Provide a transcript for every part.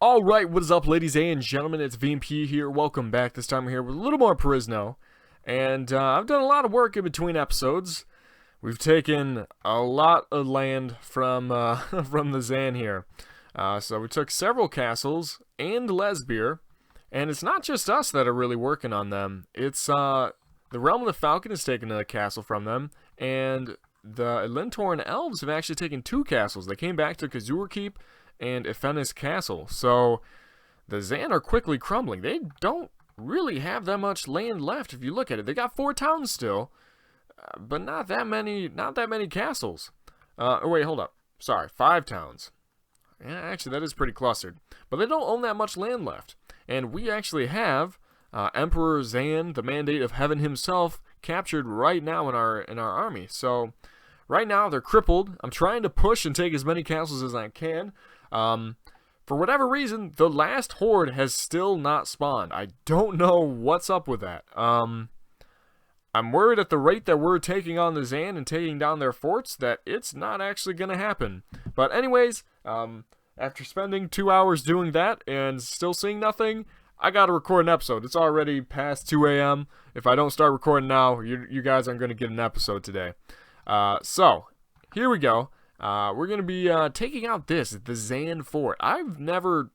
Alright, what is up, ladies and gentlemen? It's VMP here. Welcome back. This time we're here with a little more Perisno. And I've done a lot of work in between episodes. We've taken a lot of land from from the Zann here. So we took several castles and Lesbier. And it's not just us that are really working on them. It's the Realm of the Falcon has taken a castle from them. And the Lintorn Elves have actually taken two castles. They came back to Kazur Keep and Ifenis Castle. So the Zann are quickly crumbling. They don't really have that much land left if you look at it. They got 4 towns still, but not that many castles. Oh wait, hold up. Sorry, 5 towns. Yeah, actually that is pretty clustered. But they don't own that much land left. And we actually have Emperor Zann, the Mandate of Heaven himself, captured right now in our army. So right now they're crippled. I'm trying to push and take as many castles as I can. For whatever reason, the last Horde has still not spawned. I don't know what's up with that. I'm worried at the rate that we're taking on the Zann and taking down their forts that it's not actually going to happen. But anyways, after spending 2 hours doing that and still seeing nothing, I gotta record an episode. It's already past 2 a.m. If I don't start recording now, you guys aren't going to get an episode today. So, here we go. We're going to be taking out the Zann Fort. I've never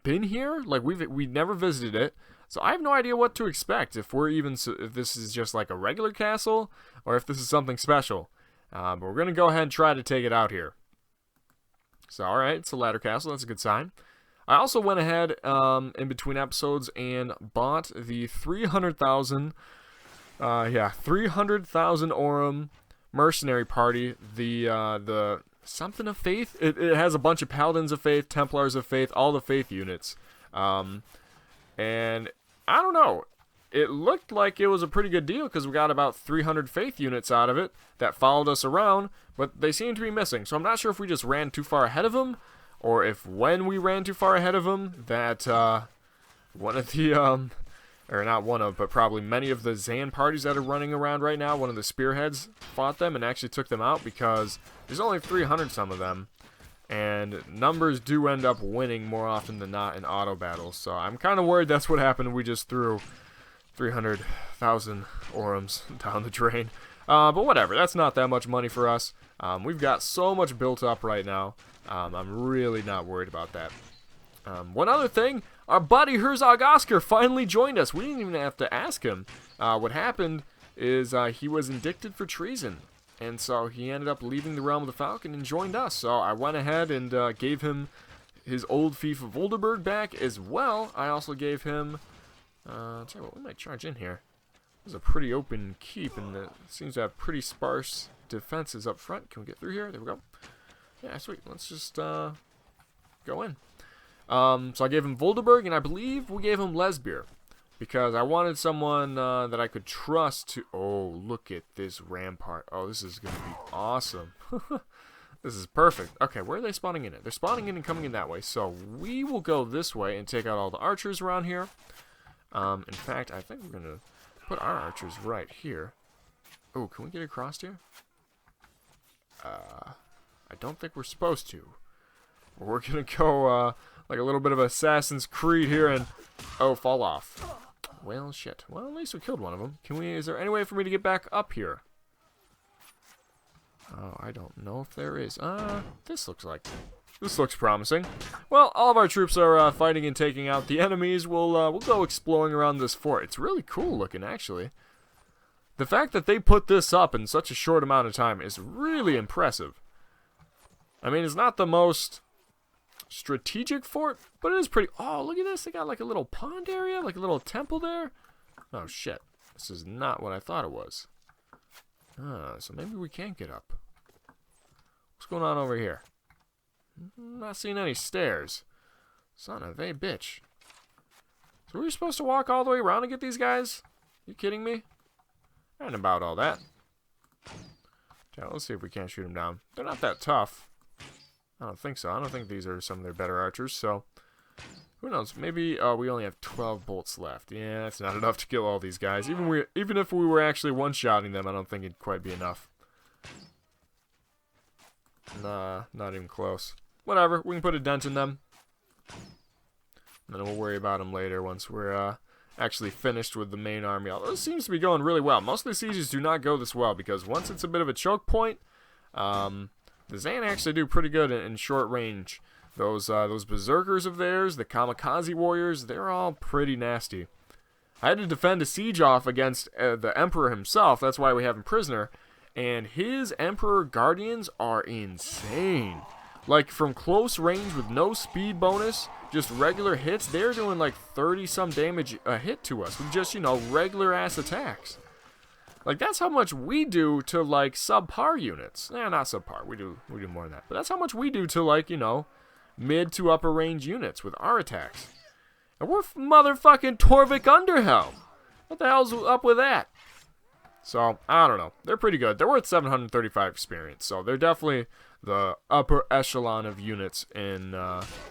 been here. Like, we've never visited it. So I have no idea what to expect. If this is just like a regular castle or if this is something special. But we're going to go ahead and try to take it out here. So, alright, it's a ladder castle. That's a good sign. I also went ahead in between episodes and bought the 300,000 Aurum mercenary party, the something of faith. It has a bunch of paladins of faith, templars of faith, all the faith units. And I don't know, it looked like it was a pretty good deal because we got about 300 faith units out of it that followed us around, but they seem to be missing. So I'm not sure if we just ran too far ahead of them, or if when we ran too far ahead of them that one of the or not one of, but probably many of the Zann parties that are running around right now, one of the spearheads fought them and actually took them out, because there's only 300 some of them, and numbers do end up winning more often than not in auto battles. So I'm kind of worried that's what happened. We just threw 300,000 Aurums down the drain. But whatever, that's not that much money for us. We've got so much built up right now. I'm really not worried about that. One other thing, our buddy Herzog Oscar finally joined us. We didn't even have to ask him. What happened is he was indicted for treason, and so he ended up leaving the Realm of the Falcon and joined us. So I went ahead and gave him his old fief of Olderburg back as well. I also gave him, tell you what, we might charge in here. This is a pretty open keep, and it seems to have pretty sparse defenses up front. Can we get through here? There we go. Yeah, sweet. Let's just go in. So I gave him Volderberg, and I believe we gave him Lesbier, because I wanted someone that I could trust to... Oh, look at this rampart. Oh, this is going to be awesome. This is perfect. Okay, where are they spawning in at? They're spawning in and coming in that way, so we will go this way and take out all the archers around here. In fact, I think we're going to put our archers right here. Oh, can we get across here? I don't think we're supposed to. We're going to go... like a little bit of Assassin's Creed here and... Oh, fall off. Well, shit. Well, at least we killed one of them. Is there any way for me to get back up here? Oh, I don't know if there is. This looks promising. Well, all of our troops are fighting and taking out the enemies. We'll go exploring around this fort. It's really cool looking, actually. The fact that they put this up in such a short amount of time is really impressive. I mean, it's not the most strategic fort, but it is pretty... Oh, look at this. They got like a little pond area, like a little temple there. Oh, shit. This is not what I thought it was. So maybe we can't get up. What's going on over here? Not seeing any stairs. Son of a bitch. So were we supposed to walk all the way around to get these guys? You kidding me? And about all that. Okay, let's see if we can't shoot them down. They're not that tough. I don't think so. I don't think these are some of their better archers, so... Who knows? Maybe we only have 12 bolts left. Yeah, that's not enough to kill all these guys. Even if we were actually one-shotting them, I don't think it'd quite be enough. Nah, not even close. Whatever, we can put a dent in them. And then we'll worry about them later once we're actually finished with the main army. Although it seems to be going really well. Most of the sieges do not go this well because once it's a bit of a choke point, the Zann actually do pretty good in short range. Those berserkers of theirs, the kamikaze warriors, they're all pretty nasty. I had to defend a siege off against the Emperor himself. That's why we have him prisoner. And his Emperor Guardians are insane. Like, from close range with no speed bonus, just regular hits, they're doing like 30-some damage a hit to us with just, you know, regular-ass attacks. Like, that's how much we do to, like, subpar units. Not subpar. We do more than that. But that's how much we do to, like, you know, mid to upper range units with our attacks. And we're motherfucking Torvik Underhelm. What the hell's up with that? So, I don't know. They're pretty good. They're worth 735 experience. So, they're definitely the upper echelon of units in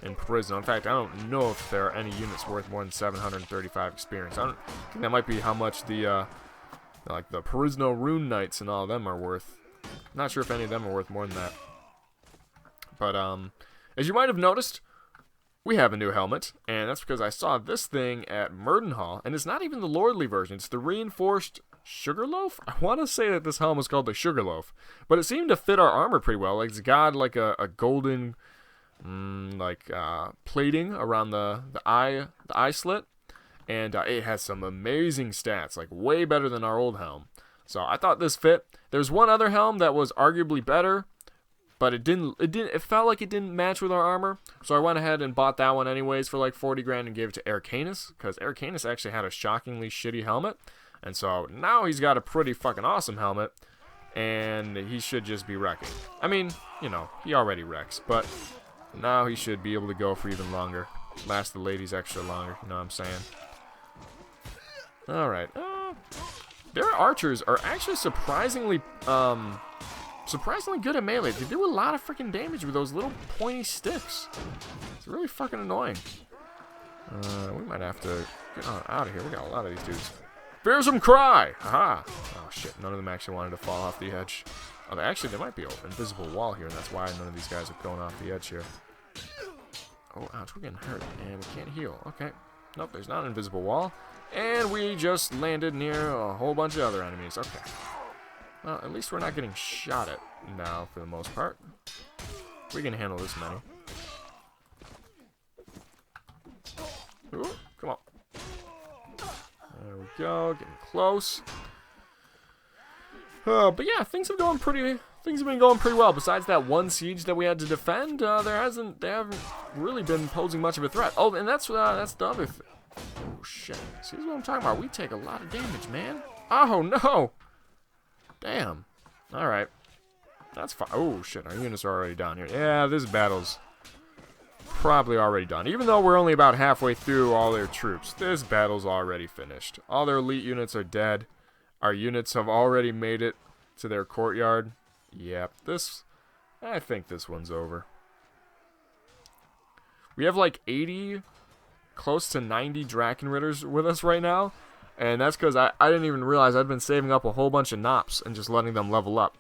Perisno. In fact, I don't know if there are any units worth more than 735 experience. I think that might be how much the like the Perisno Rune Knights and all of them are worth. Not sure if any of them are worth more than that. But as you might have noticed, we have a new helmet, and that's because I saw this thing at Murdenhall, and it's not even the Lordly version. It's the reinforced Sugarloaf? I want to say that this helmet is called the Sugarloaf, but it seemed to fit our armor pretty well. Like, it's got like a golden plating around the eye slit, and it has some amazing stats, like way better than our old helm. So I thought this fit. There's one other helm that was arguably better, but it felt like it didn't match with our armor. So I went ahead and bought that one anyways for like 40 grand and gave it to Arcanus, because Arcanus actually had a shockingly shitty helmet. And so now he's got a pretty fucking awesome helmet, and he should just be wrecking. I mean, you know, he already wrecks, but now he should be able to go for even longer. Last the ladies extra longer, you know what I'm saying? Alright, their archers are actually surprisingly good at melee. They do a lot of freaking damage with those little pointy sticks. It's really fucking annoying. We might have to get on out of here. We got a lot of these dudes. Fearsome cry! Aha! Oh shit, none of them actually wanted to fall off the edge. Oh, there might be an invisible wall here, and that's why none of these guys are going off the edge here. Oh, ouch, we're getting hurt, and we can't heal. Okay. Nope, there's not an invisible wall. And we just landed near a whole bunch of other enemies. Okay. Well, at least we're not getting shot at now, for the most part. We can handle this many. Ooh, come on. There we go, getting close. But yeah, things have been going pretty well. Besides that one siege that we had to defend, they haven't really been posing much of a threat. Oh, and that's the other thing. Oh shit! See what I'm talking about? We take a lot of damage, man. Oh no! Damn. All right, that's fine. Oh shit! Our units are already down here. Yeah, this battle's probably already done. Even though we're only about halfway through all their troops, this battle's already finished. All their elite units are dead. Our units have already made it to their courtyard. Yep, I think this one's over. We have like 80, close to 90 Drakenritters with us right now. And that's because I didn't even realize I'd been saving up a whole bunch of Knops and just letting them level up.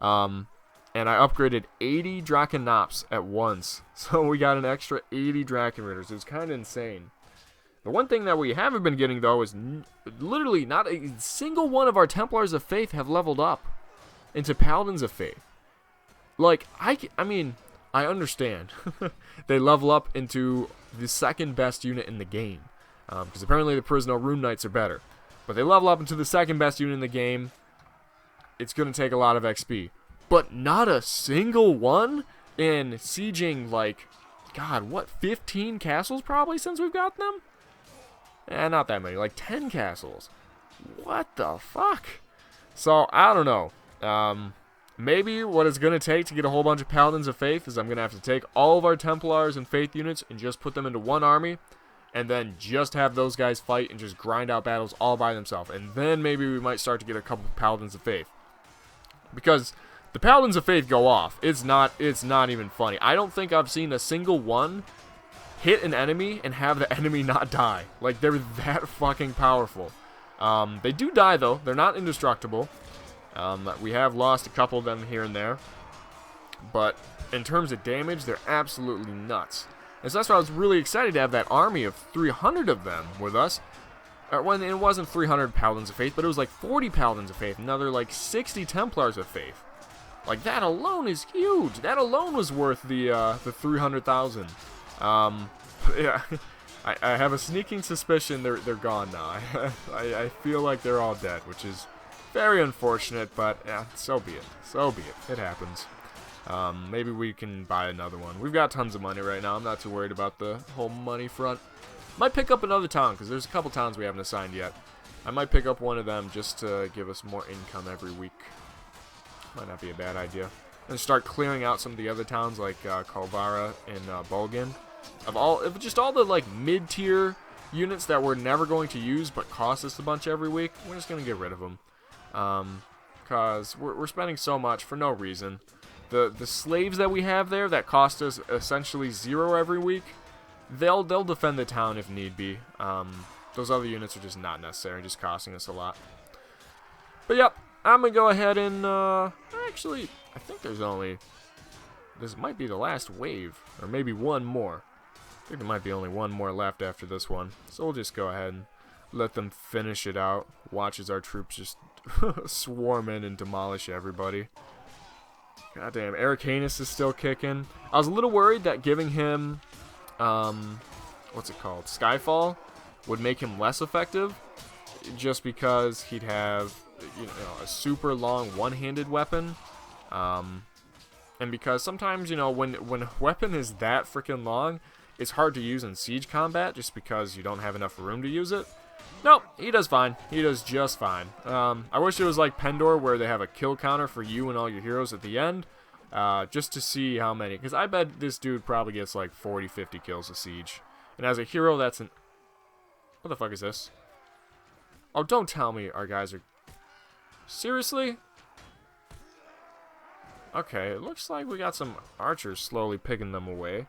And I upgraded 80 Draken Knops at once. So we got an extra 80 Drakenritters. It's kind of insane. The one thing that we haven't been getting, though, is literally not a single one of our Templars of Faith have leveled up into Paladins of Faith. Like, I mean, I understand. They level up into the second best unit in the game. Because apparently the Perisno Rune Knights are better. But they level up into the second best unit in the game. It's going to take a lot of XP. But not a single one in sieging, like, God, what, 15 castles probably since we've got them? Not that many, like 10 castles. What the fuck? So, I don't know. Maybe what it's going to take to get a whole bunch of Paladins of Faith is I'm going to have to take all of our Templars and Faith units and just put them into one army. And then just have those guys fight and just grind out battles all by themselves. And then maybe we might start to get a couple of Paladins of Faith. Because the Paladins of Faith go off. It's not even funny. I don't think I've seen a single one hit an enemy and have the enemy not die. Like, they're that fucking powerful. They do die, though. They're not indestructible. We have lost a couple of them here and there. But in terms of damage, they're absolutely nuts. And so that's why I was really excited to have that army of 300 of them with us. When it wasn't 300 Paladins of Faith, but it was like 40 Paladins of Faith, another like 60 Templars of Faith. Like, that alone is huge. That alone was worth the 300,000. Yeah, I have a sneaking suspicion they're gone now. I feel like they're all dead, which is very unfortunate, but yeah, so be it. So be it. It happens. Maybe we can buy another one. We've got tons of money right now. I'm not too worried about the whole money front. Might pick up another town, because there's a couple towns we haven't assigned yet. I might pick up one of them just to give us more income every week. Might not be a bad idea. And start clearing out some of the other towns like Kalvara and Bulgan. Of just all the like mid-tier units that we're never going to use but cost us a bunch every week, we're just going to get rid of them. Because we're spending so much for no reason. The slaves that we have there that cost us essentially 0 every week, they'll defend the town if need be. Those other units are just not necessary, just costing us a lot. But yep, I'm going to go ahead and, actually, I think this might be the last wave, or maybe one more. I think there might be only one more left after this one. So we'll just go ahead and let them finish it out. Watch as our troops just swarm in and demolish everybody. Goddamn, Ericanus is still kicking. I was a little worried that giving him, what's it called, Skyfall, would make him less effective, just because he'd have, you know, a super long one-handed weapon, and because sometimes, you know, when a weapon is that freaking long, it's hard to use in siege combat, just because you don't have enough room to use it. Nope, he does fine. He does just fine. I wish it was like Pendor, where they have a kill counter for you and all your heroes at the end, just to see how many, because I bet this dude probably gets like 40-50 kills a siege, and as a hero, that's an... What the fuck is this? Oh, don't tell me our guys are... Seriously? Okay, it looks like we got some archers slowly picking them away.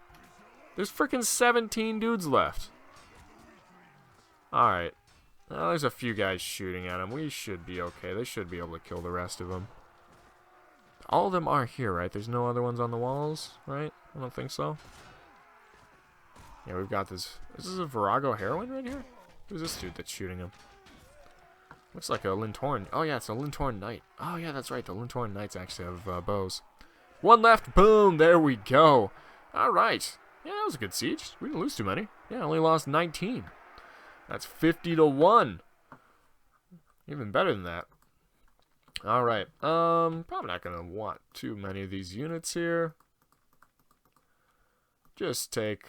There's freaking 17 dudes left. Alright. Well, there's a few guys shooting at them. We should be okay. They should be able to kill the rest of them. All of them are here, right? There's no other ones on the walls, right? I don't think so. Yeah, we've got this. Is this a Virago heroine right here? Who's this dude that's shooting him? Looks like a Lintorn. Oh, yeah, it's a Lintorn Knight. Oh, yeah, that's right. The Lintorn Knights actually have bows. One left. Boom. There we go. All right. Yeah, that was a good siege. We didn't lose too many. Yeah, only lost 19. That's 50-1. Even better than that. All right. Probably not going to want too many of these units here. Just take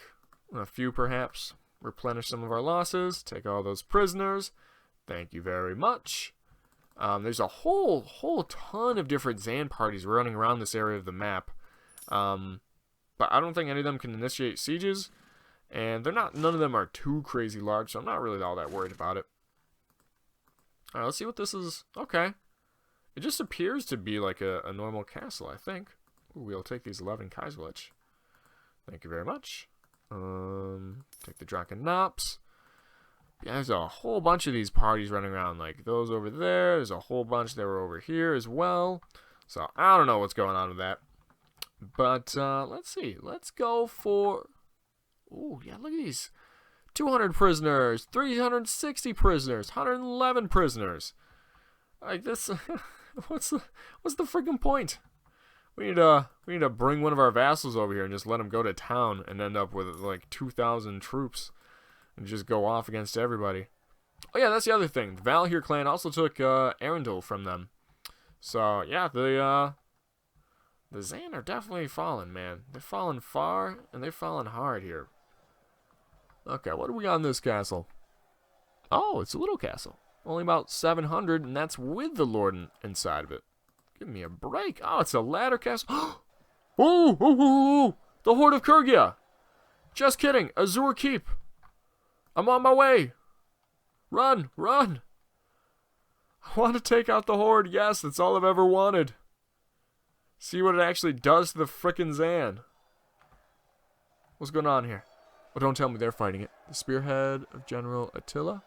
a few, perhaps. Replenish some of our losses. Take all those prisoners. Thank you very much. There's a whole ton of different Zann parties running around this area of the map. But I don't think any of them can initiate sieges. And none of them are too crazy large, so I'm not really all that worried about it. Alright, let's see what this is. Okay. It just appears to be like a normal castle, I think. Ooh, we'll take these 11 Kaiserlich. Thank you very much. Take the Dracenops. Yeah, there's a whole bunch of these parties running around, like those over there. There's a whole bunch that were over here as well. So, I don't know what's going on with that. But, let's see. Let's go for... Ooh, yeah, look at these. 200 prisoners, 360 prisoners, 111 prisoners. Like this, what's the freaking point? We need to bring one of our vassals over here and just let him go to town and end up with like 2,000 troops and just go off against everybody. Oh yeah, that's the other thing. The Valhyr clan also took Arundel from them. So yeah, the Zann are definitely falling, man. They're falling far and they're falling hard here. Okay, what do we got in this castle? Oh, it's a little castle. Only about 700, and that's with the Lord inside of it. Give me a break. Oh, it's a ladder castle. Oh, the Horde of Kurgia. Just kidding. Azure Keep. I'm on my way. Run, run. I want to take out the Horde. Yes, that's all I've ever wanted. See what it actually does to the frickin' Zann. What's going on here? Oh, don't tell me they're fighting it. The spearhead of General Attila.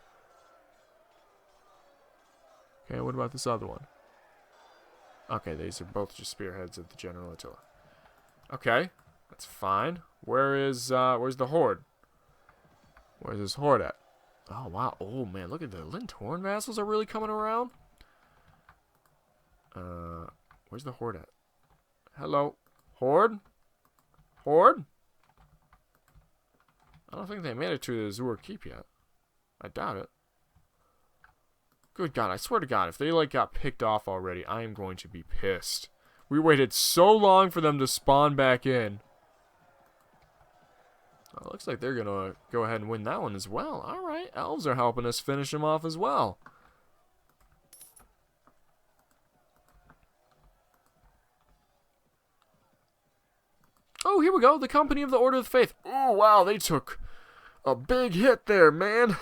Okay, what about this other one? Okay, these are both just spearheads of the General Attila. Okay, That's fine. Where's the Horde? Where's this Horde at? Oh, wow. Oh, man. Look at the Lintorn vassals are really coming around. Where's the Horde at? Hello. Horde? Horde? I don't think they made it to the Azure Keep yet. I doubt it. Good God. I swear to God, if they, like, got picked off already, I am going to be pissed. We waited so long for them to spawn back in. Oh, looks like they're going to go ahead and win that one as well. Alright, elves are helping us finish them off as well. Oh, here we go. The Company of the Order of the Faith. Oh, wow, they took a big hit there, man.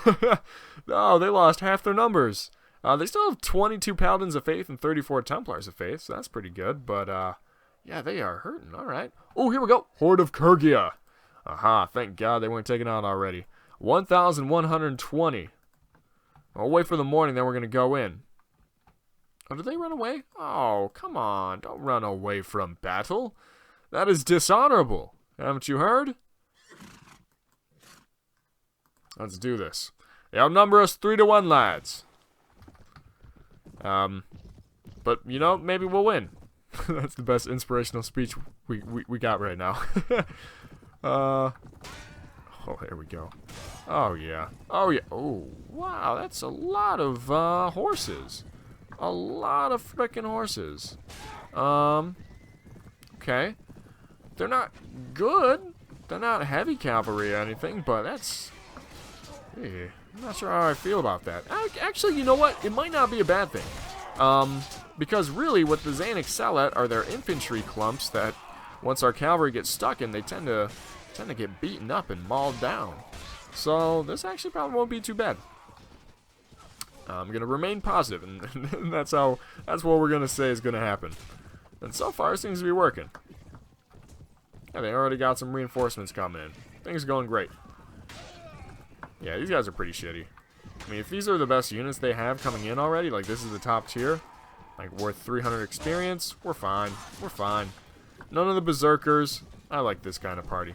Oh, they lost half their numbers. They still have 22 Paladins of Faith and 34 Templars of Faith, so that's pretty good. But, yeah, they are hurting. All right. Oh, here we go. Horde of Kurgia. Aha, thank God they weren't taken out already. 1,120. I'll wait for the morning, then we're going to go in. Oh, did they run away? Oh, come on. Don't run away from battle. That is dishonorable. Haven't you heard? Let's do this. They outnumber us 3-1, lads. But, you know, maybe we'll win. That's the best inspirational speech we got right now. Oh, there we go. Oh, yeah. Oh, yeah. Oh, wow. That's a lot of, horses. A lot of frickin' horses. Okay. They're not good. They're not heavy cavalry or anything, but that's... Hey, I'm not sure how I feel about that. Actually, you know what? It might not be a bad thing. Because really, what the Zann excel at are their infantry clumps that, once our cavalry gets stuck in, they tend to get beaten up and mauled down. So this actually probably won't be too bad. I'm gonna remain positive, and that's what we're gonna say is gonna happen. And so far, it seems to be working. Yeah, they already got some reinforcements coming in. Things are going great. Yeah, these guys are pretty shitty. I mean, if these are the best units they have coming in already, like this is the top tier, like worth 300 experience, we're fine. We're fine. None of the berserkers. I like this kind of party.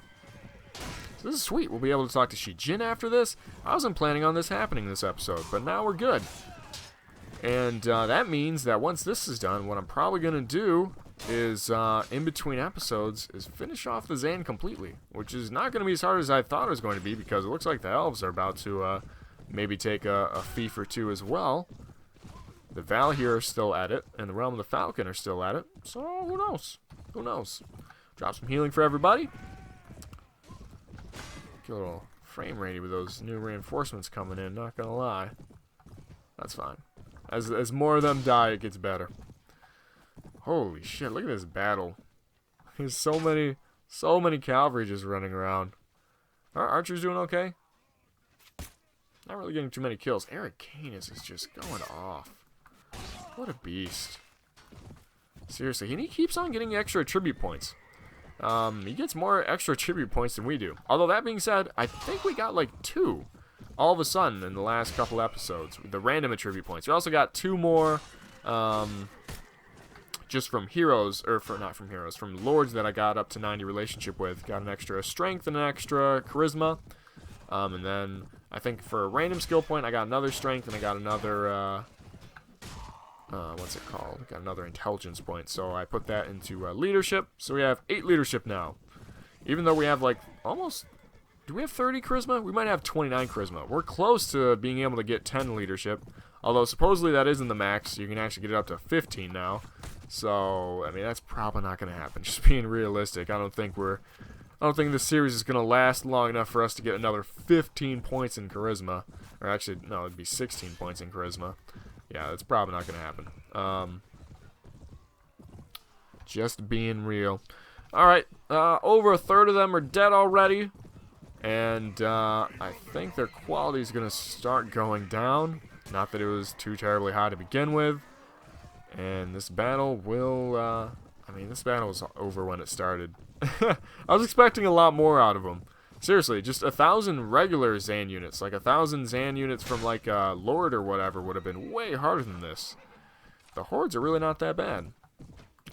So this is sweet. We'll be able to talk to Shi Jin after this. I wasn't planning on this happening this episode, but now we're good. And that means that once this is done, what I'm probably going to do is, in between episodes, is finish off the Zann completely. Which is not going to be as hard as I thought it was going to be, because it looks like the elves are about to maybe take a fief or two as well. The Val here are still at it, and the Realm of the Falcon are still at it. So, who knows? Who knows? Drop some healing for everybody. Get a little frame ratey with those new reinforcements coming in, not gonna lie. That's fine. As more of them die, it gets better. Holy shit, look at this battle. There's so many cavalry just running around. Are archers doing okay? Not really getting too many kills. Eric Canis is just going off. What a beast. Seriously, and he keeps on getting extra tribute points. He gets more extra tribute points than we do. Although, that being said, I think we got like 2 all of a sudden in the last couple episodes. The random attribute points. We also got 2 more, just from heroes, or not from heroes, from lords that I got up to 90 relationship with. Got an extra strength and an extra charisma. And then, I think for a random skill point, I got another strength and I got another, what's it called? Got another intelligence point, so I put that into leadership. So we have 8 leadership now. Even though we have like almost, do we have 30 charisma? We might have 29 charisma. We're close to being able to get 10 leadership. Although supposedly that isn't the max. You can actually get it up to 15 now. So I mean, that's probably not going to happen. Just being realistic, I don't think this series is going to last long enough for us to get another 15 points in charisma. Or actually, no, it'd be 16 points in charisma. Yeah, that's probably not going to happen. Just being real. Alright, over a third of them are dead already. And I think their quality is going to start going down. Not that it was too terribly high to begin with. And this battle will, I mean, this battle was over when it started. I was expecting a lot more out of them. Seriously, just 1,000 regular Zann units, like 1,000 Zann units from like Lord or whatever would have been way harder than this. The Hordes are really not that bad.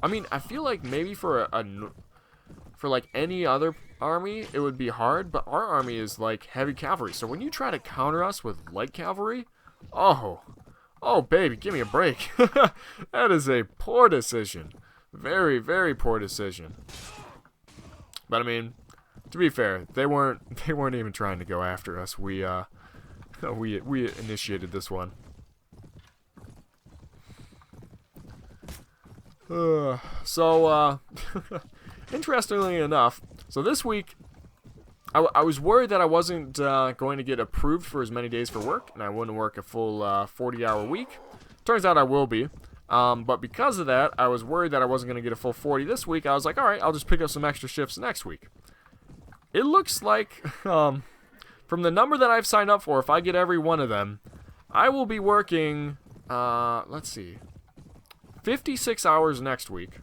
I mean, I feel like maybe for for like any other army, it would be hard, but our army is like heavy cavalry. So when you try to counter us with light cavalry, oh baby, give me a break. That is a poor decision. Very, very poor decision. But I mean, to be fair, they weren't even trying to go after us. We initiated this one. Interestingly enough, so this week, I was worried that I wasn't going to get approved for as many days for work, and I wouldn't work a full 40-hour week. Turns out I will be. But because of that, I was worried that I wasn't going to get a full 40 this week. I was like, alright, I'll just pick up some extra shifts next week. It looks like, from the number that I've signed up for, if I get every one of them, I will be working, let's see, 56 hours next week.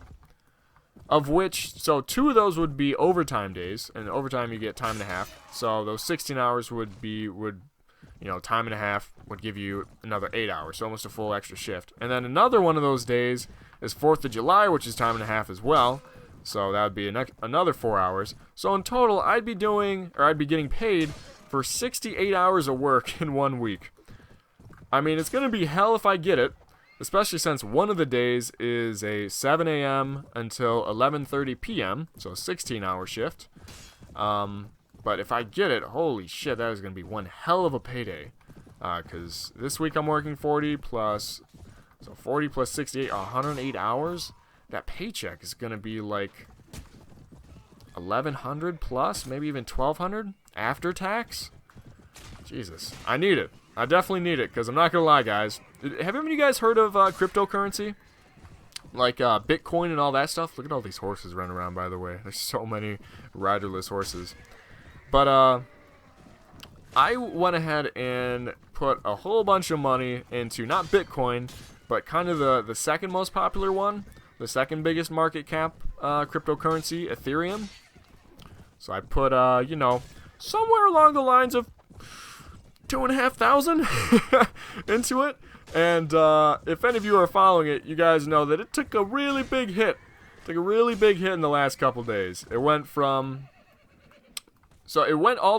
Of which, so 2 of those would be overtime days, and overtime you get time and a half. So those 16 hours would time and a half would give you another 8 hours, so almost a full extra shift. And then another one of those days is 4th of July, which is time and a half as well. So that would be another 4 hours. So in total, I'd be getting paid for 68 hours of work in 1 week. I mean, it's going to be hell if I get it. Especially since one of the days is a 7 a.m. until 11:30 p.m., so a 16-hour shift. But if I get it, holy shit, that is going to be one hell of a payday. Because this week I'm working 40 plus 68, 108 hours. That paycheck is going to be like 1,100 plus, maybe even 1,200 after tax. Jesus, I need it. I definitely need it, because I'm not going to lie, guys. Have any of you guys heard of cryptocurrency? Like Bitcoin and all that stuff? Look at all these horses running around, by the way. There's so many riderless horses. But I went ahead and put a whole bunch of money into, not Bitcoin, but kind of the second most popular one. The second biggest market cap cryptocurrency, Ethereum. So I put, somewhere along the lines of 2,500 into it, and if any of you are following it, you guys know that it took a really big hit. In the last couple days. It went all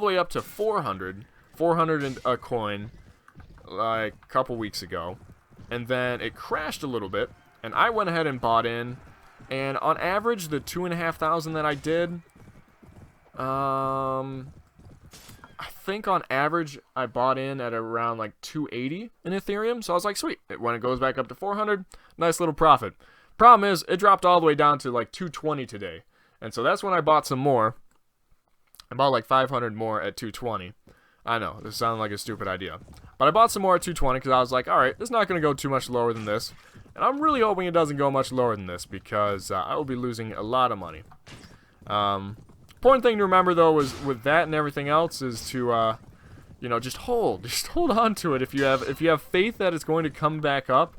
the way up to 400 and a coin, like a couple weeks ago, and then it crashed a little bit, and I went ahead and bought in, and on average, the 2,500 that I did, I think on average I bought in at around like 280 in Ethereum, so I was like, sweet. When it goes back up to 400, nice little profit. Problem is, it dropped all the way down to like 220 today, and so that's when I bought some more. I bought like 500 more at 220. I know, this sounded like a stupid idea, but I bought some more at 220 because I was like, alright, it's not going to go too much lower than this, and I'm really hoping it doesn't go much lower than this, because I will be losing a lot of money. Important thing to remember, though, is with that and everything else is to, just hold on to it. If you have faith that it's going to come back up,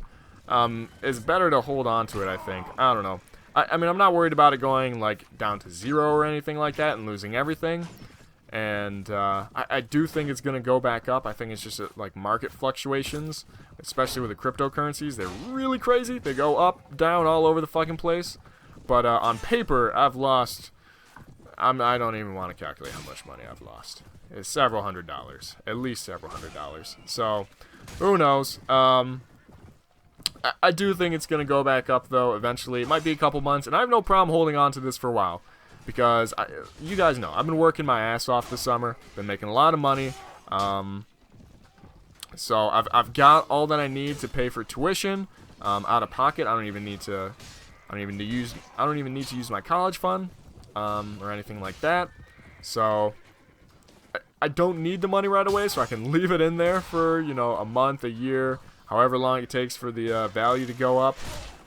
it's better to hold on to it, I think. I don't know. I mean, I'm not worried about it going, like, down to 0 or anything like that and losing everything. And I do think it's going to go back up. I think it's just, like, market fluctuations, especially with the cryptocurrencies. They're really crazy. They go up, down, all over the fucking place. But on paper, I've lost... I don't even want to calculate how much money I've lost. It's several $100s. At least several $100s. So, who knows? I do think it's going to go back up, though, eventually. It might be a couple months, and I have no problem holding on to this for a while. Because, you guys know, I've been working my ass off this summer. Been making a lot of money. So, I've got all that I need to pay for tuition. Out of pocket. I don't even need to use my college fund. Or anything like that. So I don't need the money right away, so I can leave it in there for, a month, a year, however long it takes for the value to go up.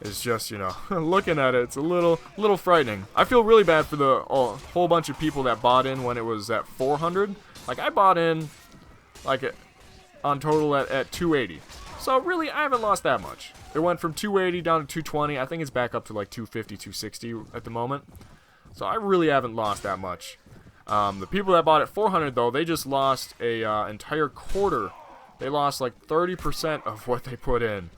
It's just, looking at it, it's a little frightening. I feel really bad for the whole bunch of people that bought in when it was at 400. Like, I bought in, like, on total at 280. So really, I haven't lost that much. It went from 280 down to 220. I think it's back up to like 250, 260 at the moment. So I really haven't lost that much. The people that bought at 400, though, they just lost a entire quarter. They lost like 30% of what they put in.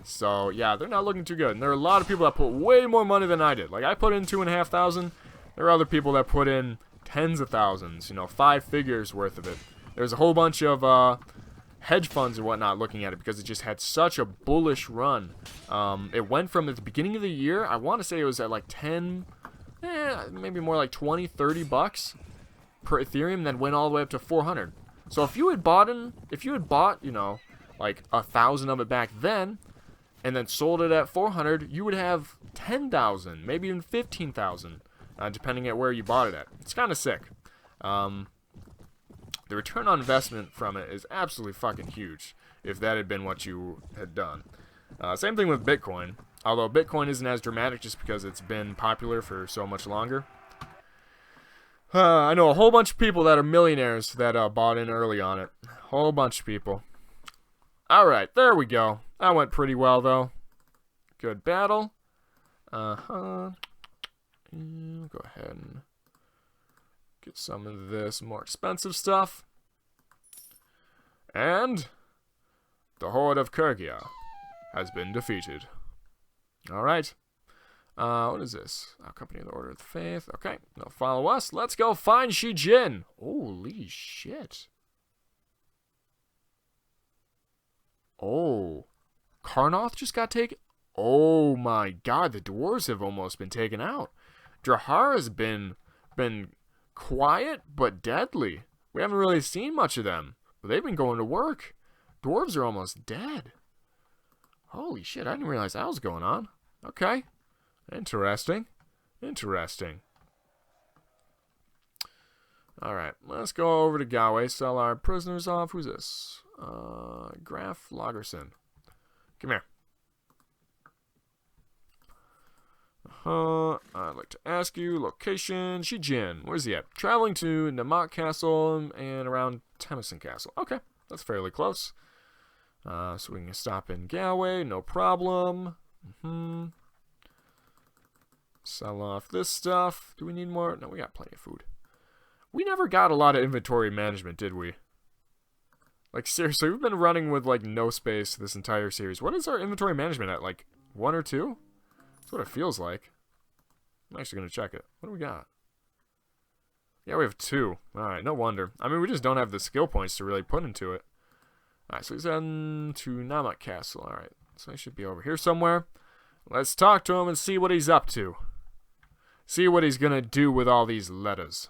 So, yeah, they're not looking too good. And there are a lot of people that put way more money than I did. Like, I put in 2,500. There are other people that put in tens of thousands, you know, 5 figures worth of it. There's a whole bunch of hedge funds and whatnot looking at it because it just had such a bullish run. It went from at the beginning of the year, I want to say it was at like 10, maybe more like 20, 30 bucks per Ethereum, then went all the way up to 400. So if you had bought, you know, like 1,000 of it back then, and then sold it at 400, you would have 10,000, maybe even 15,000, depending at where you bought it at. It's kind of sick. The return on investment from it is absolutely fucking huge, if that had been what you had done. Same thing with Bitcoin, although Bitcoin isn't as dramatic just because it's been popular for so much longer. I know a whole bunch of people that are millionaires that bought in early on it. Whole bunch of people. Alright, there we go. That went pretty well, though. Good battle. Go ahead and get some of this more expensive stuff. And the Horde of Kyrgyz has been defeated. Alright. What is this? Our Company of the Order of the Faith. Okay, they'll follow us. Let's go find Xi Jin. Holy shit. Oh. Karnoth just got taken? Oh my god, the dwarves have almost been taken out. Drahara's been quiet but deadly. We haven't really seen much of them, but they've been going to work. Dwarves are almost dead. Holy shit, I didn't realize that was going on. Okay. Interesting. Interesting. Alright, let's go over to Galway, sell our prisoners off. Who's this? Graf Lagerson. Come here. I'd like to ask you, location, Xi Jin. Where's he at? Traveling to Namak Castle and around Temison Castle. Okay, that's fairly close. So we can stop in Galway, no problem. Sell off this stuff. Do we need more? No, we got plenty of food. We never got a lot of inventory management, did we? Like, seriously, we've been running with, like, no space this entire series. What is our inventory management at? Like, 1 or 2? That's what it feels like. I'm actually going to check it. What do we got? Yeah, we have 2. Alright, no wonder. I mean, we just don't have the skill points to really put into it. Alright, so he's heading to Namak Castle. Alright, so he should be over here somewhere. Let's talk to him and see what he's up to. See what he's going to do with all these letters.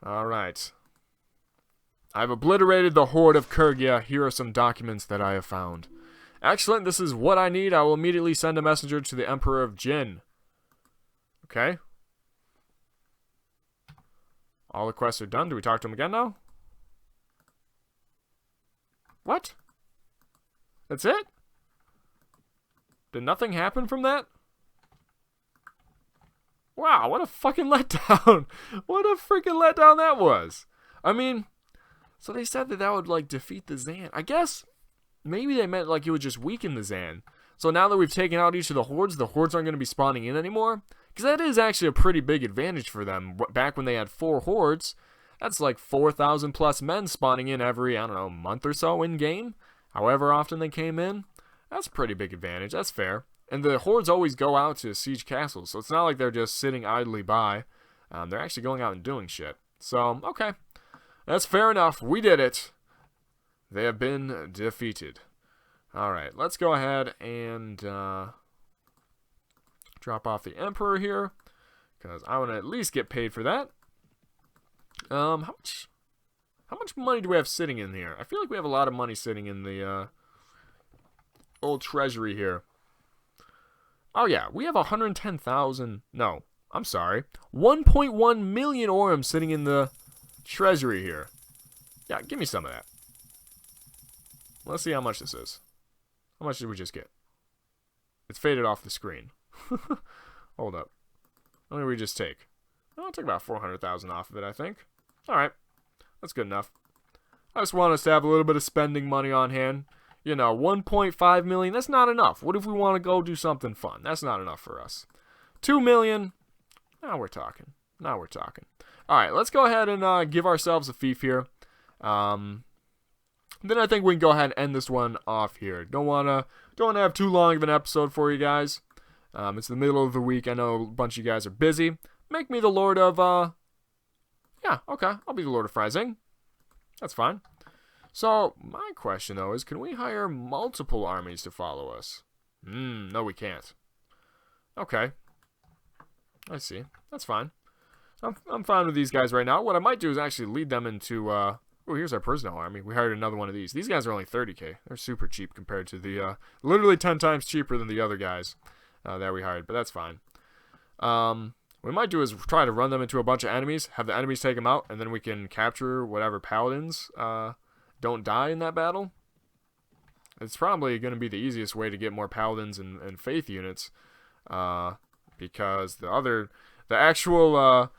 Alright. I've obliterated the Horde of Kyrgyz. Here are some documents that I have found. Excellent, this is what I need. I will immediately send a messenger to the Emperor of Jin. Okay. All the quests are done. Do we talk to him again now? What? That's it? Did nothing happen from that? Wow, what a fucking letdown. What a freaking letdown that was. I mean, so they said that that would, like, defeat the Zann. I guess maybe they meant, like, it would just weaken the Zann. So now that we've taken out each of the hordes aren't going to be spawning in anymore. Because that is actually a pretty big advantage for them. Back when they had 4 hordes, that's like 4,000 plus men spawning in every, I don't know, month or so in-game. However often they came in. That's a pretty big advantage. That's fair. And the hordes always go out to siege castles, so it's not like they're just sitting idly by. They're actually going out and doing shit. So, okay. That's fair enough. We did it. They have been defeated. Alright, let's go ahead and drop off the Emperor here, because I want to at least get paid for that. How much money do we have sitting in here? I feel like we have a lot of money sitting in the old treasury here. Oh yeah, we have 110,000. No, I'm sorry, 1.1 million Aurum sitting in the treasury here. Yeah, give me some of that. Let's see how much this is. How much did we just get? It's faded off the screen. Hold up. What did we just take? I'll take about 400,000 off of it, I think. Alright. That's good enough. I just want us to have a little bit of spending money on hand. You know, 1.5 million, that's not enough. What if we want to go do something fun? That's not enough for us. 2 million, now we're talking. Now we're talking. Alright, let's go ahead and give ourselves a fief here. then I think we can go ahead and end this one off here. Don't wanna have too long of an episode for you guys. It's the middle of the week. I know a bunch of you guys are busy. Make me the Lord of, yeah, okay. I'll be the Lord of Freising. That's fine. So, my question, though, is can we hire multiple armies to follow us? No, we can't. Okay. I see. That's fine. I'm fine with these guys right now. What I might do is actually lead them into, oh, here's our Perisno army. We hired another one of these. These guys are only 30k. They're super cheap compared to the, literally 10 times cheaper than the other guys that we hired, but that's fine. What we might do is try to run them into a bunch of enemies, have the enemies take them out, and then we can capture whatever paladins don't die in that battle. It's probably going to be the easiest way to get more paladins and faith units, because the actual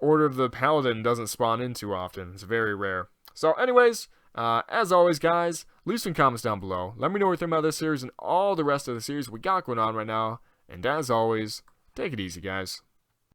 Order of the Paladin doesn't spawn in too often. It's very rare. So anyways, as always, guys, leave some comments down below. Let me know what you think about this series and all the rest of the series we got going on right now. And as always, take it easy, guys.